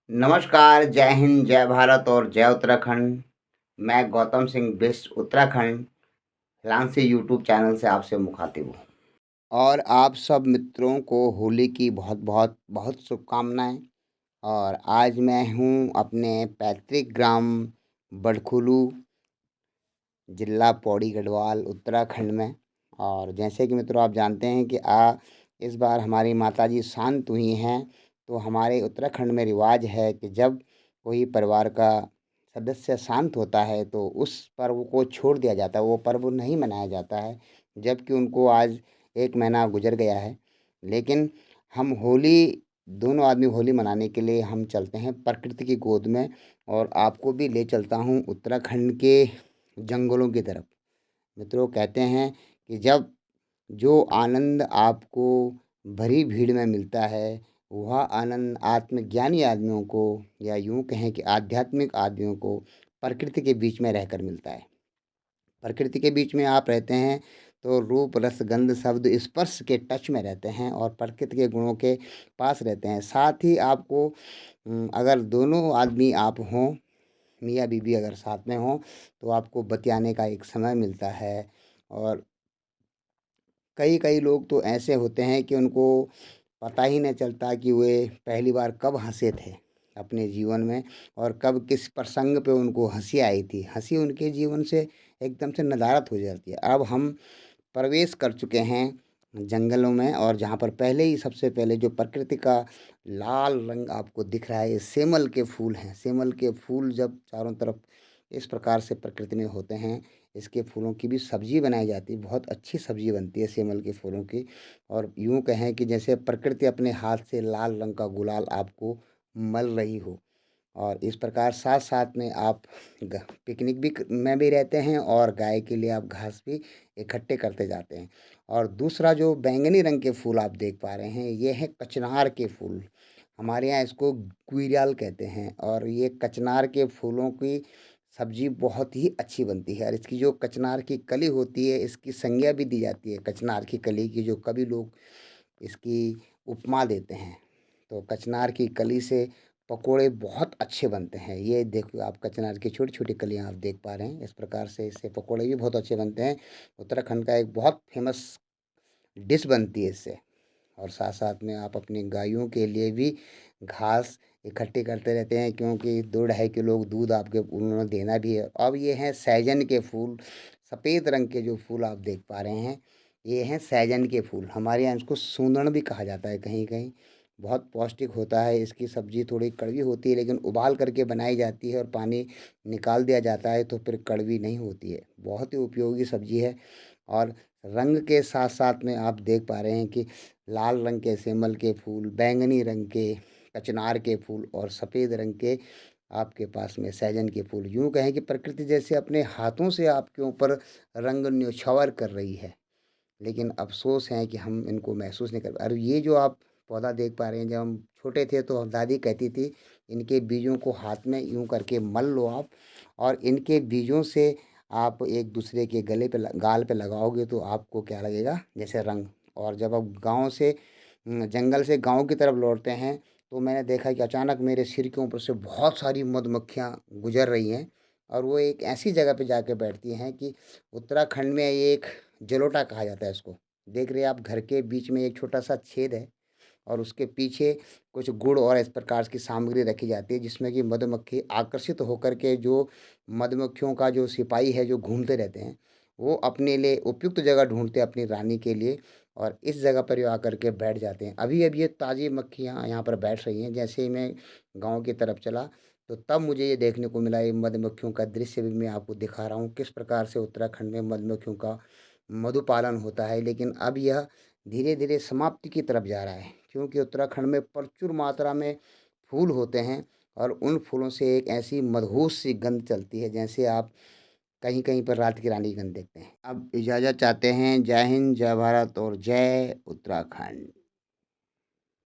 नमस्कार, जय हिंद, जय भारत और जय उत्तराखंड। मैं गौतम सिंह बिष्ट उत्तराखंड हिलांसी यूट्यूब चैनल से आपसे मुखातिब हूँ। और आप सब मित्रों को होली की बहुत शुभकामनाएँ। और आज मैं हूँ अपने पैतृक ग्राम बड़खुलू, जिला पौड़ी गढ़वाल, उत्तराखंड में। और जैसे कि मित्रों आप जानते हैं कि इस बार हमारी माताजी शांत हुई हैं, तो हमारे उत्तराखंड में रिवाज है कि जब कोई परिवार का सदस्य शांत होता है तो उस पर्व को छोड़ दिया जाता है, वो पर्व नहीं मनाया जाता है, जबकि उनको आज 1 महीना गुज़र गया है। लेकिन हम होली दोनों आदमी होली मनाने के लिए हम चलते हैं प्रकृति की गोद में। और आपको भी ले चलता हूँ उत्तराखंड के जंगलों की तरफ। मित्रों कहते हैं कि जब जो आनंद आपको भरी भीड़ में मिलता है, वह आनंद आत्मज्ञानी आदमियों को या यूं कहें कि आध्यात्मिक आदमियों को प्रकृति के बीच में रहकर मिलता है। प्रकृति के बीच में आप रहते हैं तो रूप रस गंध शब्द स्पर्श के टच में रहते हैं और प्रकृति के गुणों के पास रहते हैं। साथ ही आपको अगर दोनों आदमी आप हों, मियाँ बीवी अगर साथ में हों, तो आपको बतियाने का एक समय मिलता है। और कई कई लोग तो ऐसे होते हैं कि उनको पता ही नहीं चलता कि वे पहली बार कब हंसे थे अपने जीवन में, और कब किस प्रसंग पे उनको हंसी आई थी। हंसी उनके जीवन से एकदम से नदारद हो जाती है। अब हम प्रवेश कर चुके हैं जंगलों में, और जहाँ पर पहले ही सबसे पहले जो प्रकृति का लाल रंग आपको दिख रहा है, ये सेमल के फूल हैं। सेमल के फूल जब चारों तरफ इस प्रकार से प्रकृति में होते हैं, इसके फूलों की भी सब्जी बनाई जाती है, बहुत अच्छी सब्जी बनती है सेमल के फूलों की। और यूँ कहें कि जैसे प्रकृति अपने हाथ से लाल रंग का गुलाल आपको मल रही हो। और इस प्रकार साथ साथ में आप पिकनिक भी में भी रहते हैं, और गाय के लिए आप घास भी इकट्ठे करते जाते हैं। और दूसरा जो बैंगनी रंग के फूल आप देख पा रहे हैं, ये है कचनार के फूल। हमारे यहाँ इसको गुइरियाल कहते हैं। और ये कचनार के फूलों की सब्जी बहुत ही अच्छी बनती है। और इसकी जो कचनार की कली होती है, इसकी संज्ञा भी दी जाती है कचनार की कली की, जो कभी लोग इसकी उपमा देते हैं। तो कचनार की कली से पकोड़े बहुत अच्छे बनते हैं। ये देखो आप कचनार की छोटी-छोटी कलियाँ आप देख पा रहे हैं। इस प्रकार से इससे पकोड़े भी बहुत अच्छे बनते हैं। उत्तराखंड का एक बहुत फ़ेमस डिश बनती है इससे। और साथ-साथ में आप अपनी गायों के लिए भी घास इकट्ठी करते रहते हैं, क्योंकि 2 ढाई किलो दूध आपके उन्होंने देना भी है। अब ये हैं सहजन के फूल, सफ़ेद रंग के जो फूल आप देख पा रहे हैं, ये हैं सहजन के फूल। हमारे यहाँ इसको सूंदन भी कहा जाता है कहीं-कहीं। बहुत पौष्टिक होता है, इसकी सब्ज़ी थोड़ी कड़वी होती है, लेकिन उबाल करके बनाई जाती है और पानी निकाल दिया जाता है तो फिर कड़वी नहीं होती है। बहुत ही उपयोगी सब्ज़ी है। और रंग के साथ-साथ में आप देख पा रहे हैं कि लाल रंग के सेमल के फूल, बैंगनी रंग के कचनार के फूल और सफ़ेद रंग के आपके पास में सहजन के फूल। यूँ कहें कि प्रकृति जैसे अपने हाथों से आपके ऊपर रंग न्योछावर कर रही है। लेकिन अफ़सोस है कि हम इनको महसूस नहीं कर पा। और ये जो आप पौधा देख पा रहे हैं, जब हम छोटे थे तो दादी कहती थी, इनके बीजों को हाथ में यूँ करके मल लो आप, और इनके बीजों से आप एक दूसरे के गले पे गाल पे लगाओगे तो आपको क्या लगेगा, जैसे रंग। और जब आप गांव से जंगल से गांव की तरफ लौटते हैं, तो मैंने देखा कि अचानक मेरे सिर के ऊपर से बहुत सारी मधुमक्खियाँ गुजर रही हैं। और वो एक ऐसी जगह पे जाके बैठती हैं कि उत्तराखंड में ये एक जलोटा कहा जाता है इसको। देख रहे हैं आप, घर के बीच में एक छोटा सा छेद है, और उसके पीछे कुछ गुड़ और इस प्रकार की सामग्री रखी जाती है, जिसमें कि मधुमक्खी आकर्षित होकर के, जो मधुमक्खियों का जो सिपाही है जो घूमते रहते हैं, वो अपने लिए उपयुक्त जगह ढूंढते हैं अपनी रानी के लिए, और इस जगह पर ये आकर के बैठ जाते हैं। अभी अभी ये ताज़ी मक्खियाँ यहाँ पर बैठ रही हैं। जैसे ही मैं गाँव की तरफ चला, तो तब मुझे ये देखने को मिला। ये मधुमक्खियों का दृश्य भी मैं आपको दिखा रहा हूँ, किस प्रकार से उत्तराखंड में मधुमक्खियों का मधुपालन होता है। लेकिन अब यह धीरे धीरे समाप्ति की तरफ जा रहा है, क्योंकि उत्तराखंड में प्रचुर मात्रा में फूल होते हैं, और उन फूलों से एक ऐसी मदहोश सी गंध चलती है, जैसे आप कहीं कहीं पर रात की रानी की गंध देखते हैं। अब इजाज़त चाहते हैं। जय हिंद, जय भारत और जय उत्तराखंड।